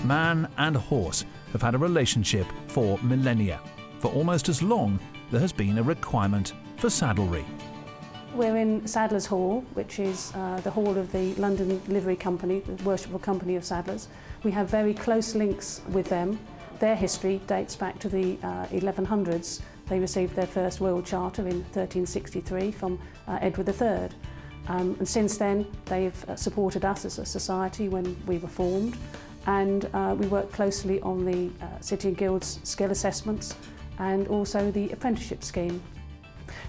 man and horse have had a relationship for millennia. For almost as long, there has been a requirement for saddlery. We're in Saddlers Hall, which is the hall of the London Livery Company, the worshipful company of saddlers. We have very close links with them. Their history dates back to the 1100s. They received their first royal charter in 1363 from Edward III. And since then, they've supported us as a society when we were formed. And we work closely on the City and Guilds skill assessments and also the apprenticeship scheme.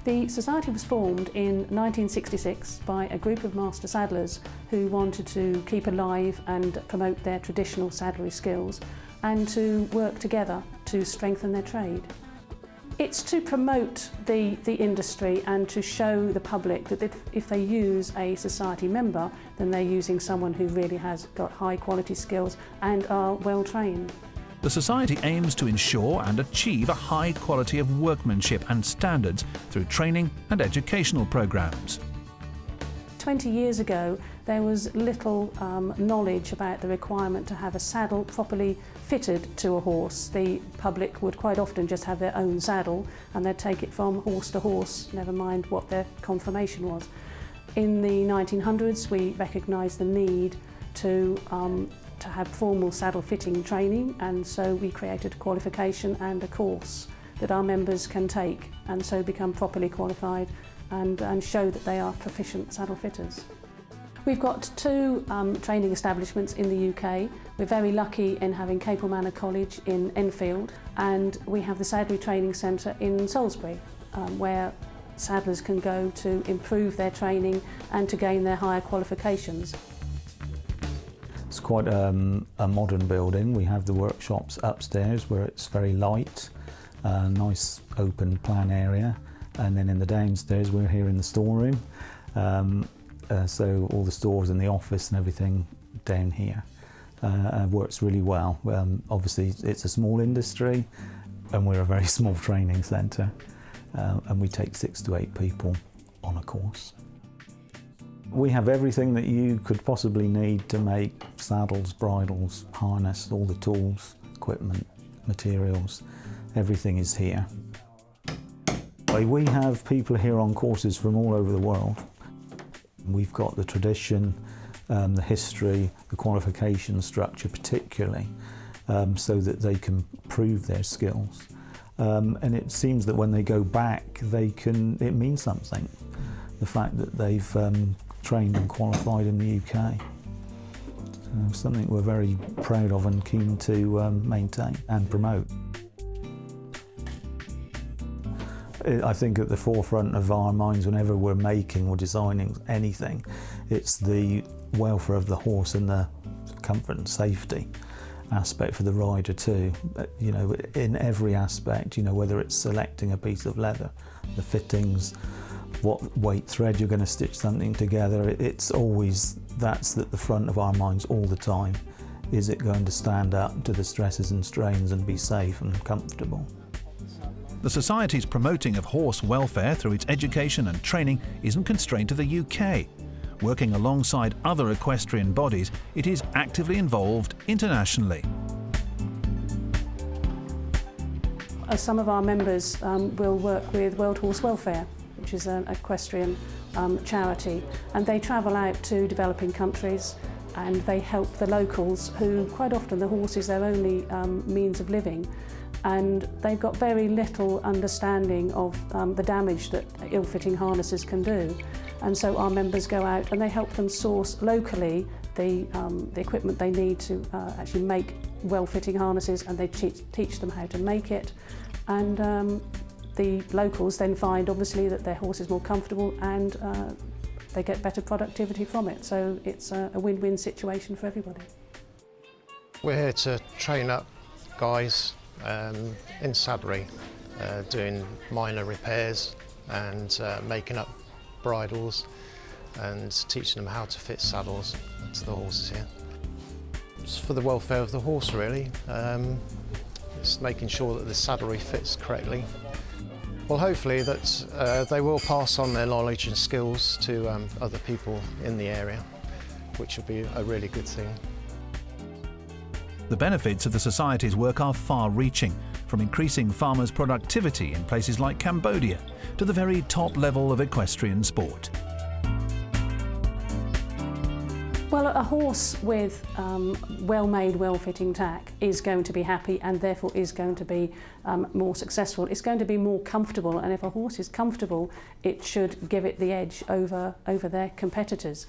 The society was formed in 1966 by a group of master saddlers who wanted to keep alive and promote their traditional saddlery skills and to work together to strengthen their trade. It's to promote the industry and to show the public that if they use a society member, then they're using someone who really has got high quality skills and are well trained. The Society aims to ensure and achieve a high quality of workmanship and standards through training and educational programmes. 20 years ago, there was little knowledge about the requirement to have a saddle properly fitted to a horse. The public would quite often just have their own saddle and they'd take it from horse to horse, never mind what their conformation was. In the 1900s, we recognised the need to have formal saddle fitting training, and so we created a qualification and a course that our members can take and so become properly qualified and show that they are proficient saddle fitters. We've got two training establishments in the UK. We're very lucky in having Capel Manor College in Enfield, and we have the Saddlery Training Centre in Salisbury, where saddlers can go to improve their training and to gain their higher qualifications. It's quite a modern building. We have the workshops upstairs where it's very light, nice open plan area, and then in the downstairs we're here in the storeroom. So all the stores and the office and everything down here works really well. Obviously it's a small industry and we're a very small training centre, and we take 6 to 8 people on a course. We have everything that you could possibly need to make saddles, bridles, harness, all the tools, equipment, materials, everything is here. We have people here on courses from all over the world. We've got the tradition, the history, the qualification structure particularly, so that they can prove their skills. And it seems that when they go back, it means something. The fact that they've trained and qualified in the UK. Something we're very proud of and keen to maintain and promote. I think at the forefront of our minds whenever we're making or designing anything, it's the welfare of the horse and the comfort and safety aspect for the rider too. You know, in every aspect, you know, whether it's selecting a piece of leather, the fittings, what weight thread you're going to stitch something together, it's always, that's at the front of our minds all the time. Is it going to stand up to the stresses and strains and be safe and comfortable? The Society's promoting of horse welfare through its education and training isn't constrained to the UK. Working alongside other equestrian bodies, it is actively involved internationally. Some of our members will work with World Horse Welfare, which is an equestrian charity, and they travel out to developing countries and they help the locals who quite often the horse is their only means of living, and they've got very little understanding of the damage that ill-fitting harnesses can do. And so our members go out and they help them source locally the equipment they need to actually make well-fitting harnesses, and they teach them how to make it. And the locals then find obviously that their horse is more comfortable and they get better productivity from it. So it's a win-win situation for everybody. We're here to train up guys in saddlery, doing minor repairs and making up bridles and teaching them how to fit saddles to the horses here. It's for the welfare of the horse really. It's making sure that the saddlery fits correctly. Well, hopefully that they will pass on their knowledge and skills to other people in the area, which would be a really good thing. The benefits of the Society's work are far-reaching, from increasing farmers' productivity in places like Cambodia to the very top level of equestrian sport. Well, a horse with well-made, well-fitting tack is going to be happy and therefore is going to be more successful. It's going to be more comfortable, and if a horse is comfortable, it should give it the edge over their competitors.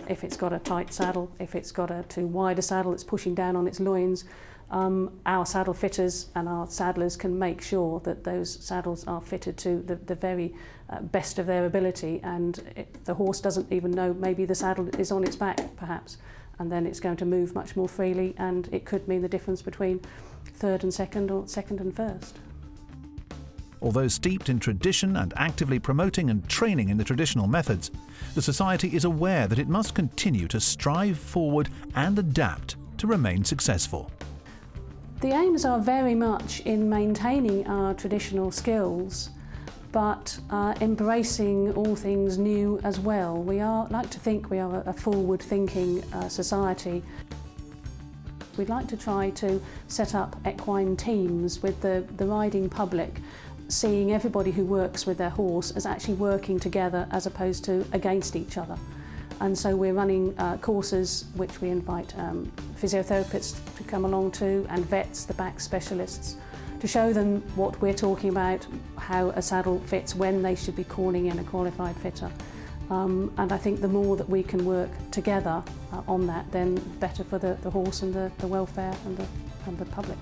If it's got a tight saddle, if it's got a too wide a saddle that's pushing down on its loins, our saddle fitters and our saddlers can make sure that those saddles are fitted to the very best of their ability, and the horse doesn't even know maybe the saddle is on its back perhaps, and then it's going to move much more freely, and it could mean the difference between third and second or second and first. Although steeped in tradition and actively promoting and training in the traditional methods, the Society is aware that it must continue to strive forward and adapt to remain successful. The aims are very much in maintaining our traditional skills, but embracing all things new as well. We like to think we are a forward-thinking society. We'd like to try to set up equine teams with the riding public, seeing everybody who works with their horse as actually working together as opposed to against each other. And so we're running courses which we invite physiotherapists to come along to, and vets, the back specialists, to show them what we're talking about, how a saddle fits, when they should be calling in a qualified fitter. And I think the more that we can work together on that, then better for the horse and the welfare and the public.